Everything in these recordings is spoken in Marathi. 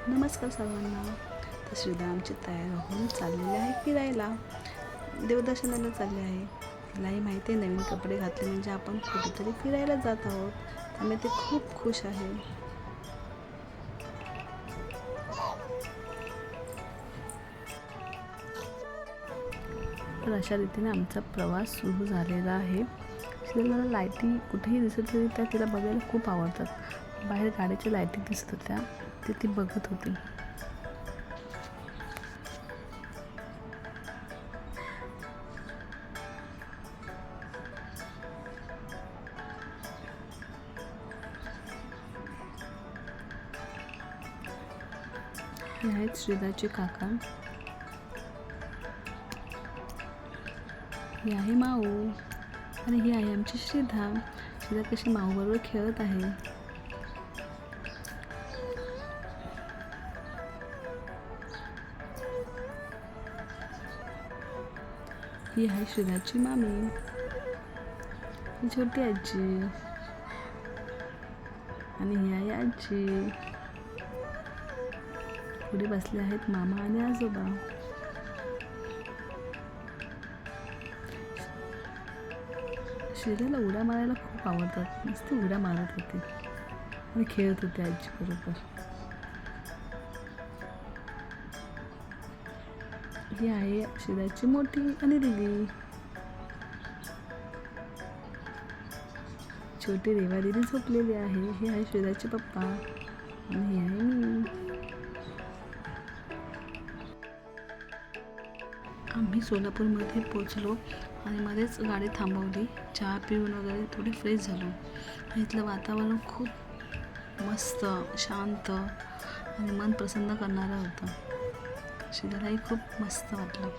नमस्कार सर्वांना. तर श्रीदा आमची तयार होऊन चाललेली आहे फिरायला, देवदर्शनाला चालले आहे. तिलाही माहिती आहे नवीन कपडे घातले म्हणजे आपण कुठेतरी फिरायला जात आहोत. त्यामुळे ती खूप खुश आहे. तर अशा रीतीने आमचा प्रवास सुरू झालेला आहे. श्रीदाला लाईटी कुठेही दिसत तरी त्या तिला बघायला खूप आवडतात. बाहेर गाडीच्या लाईटी दिसत होत्या, ती बघत होती. हे आहेत श्रीदाचे काका. ही आहे माऊ आणि ही आहे आमची श्रीदा. श्रीदा कशी माऊ बरोबर खेळत आहे. ही आहे श्रीदाची मामी, ही छोटी आजी आणि ही आहे आजी. पुढे बसले आहेत मामा आणि आजोबा. श्रीदाला उड्या मारायला खूप आवडतात. मस्त उड्या मारत होती आणि खेळत होते आजी बरोबर. ही आहे श्रीदाची मोठी आणि दिदी. छोटी रेवा दिदी झोपलेली आहे. हे आहे श्रीदाचे पप्पा आणि हे आहे मी. आम्ही सोलापूरमध्ये पोचलो आणि मध्येच गाडी थांबवली. चहा पिऊन वगैरे थोडे फ्रेश झालो. इथलं वातावरण खूप मस्त, शांत आणि मन प्रसन्न करणारं होतं. श्रीदालाही खूप मस्त वाटलं.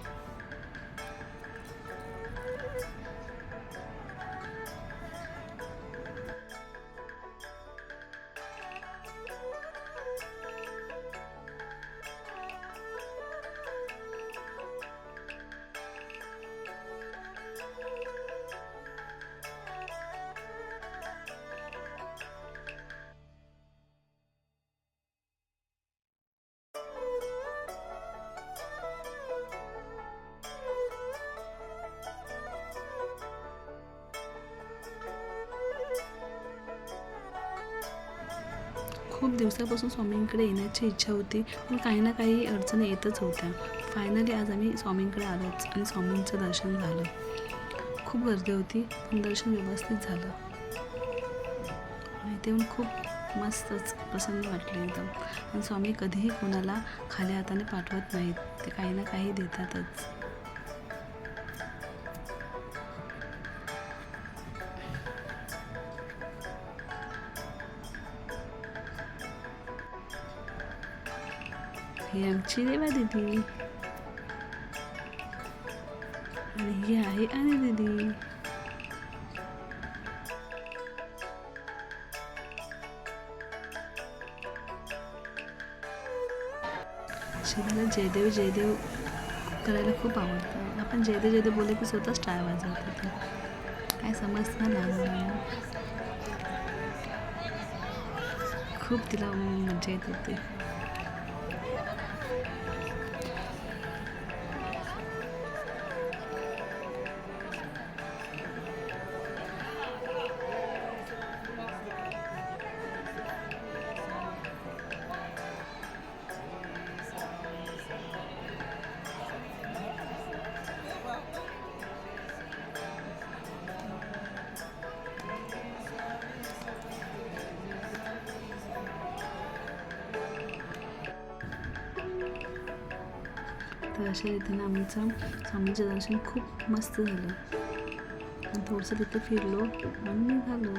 खूप दिवसापासून स्वामींकडे येण्याची इच्छा होती, पण काही ना काही अडचणी येतच होत्या. फायनली आज आम्ही स्वामींकडे आलोच आणि स्वामींचं दर्शन झालं. खूप गर्दी होती, पण दर्शन व्यवस्थित झालं आणि ते खूप मस्तच प्रसन्न वाटलं एकदम. आणि स्वामी कधीही कोणाला खाली हाताने पाठवत नाहीत, ते काही ना काही देतातच. ही आमची रेवा दिदी आणि ही आहे आणि दिदी. श्रीदाला जयदेव जयदेव करायला खूप आवडतं. आपण जयदेव जयदेव बोलले की स्वतःच टाळ वाजवत होते. काय समजतं ना मुलांना. खूप तिला मजा येत होती. तर अशा रीतीने आमचं स्वामींचं दर्शन खूप मस्त झालं. थोडंसं तिथे फिरलो आणि निघालो.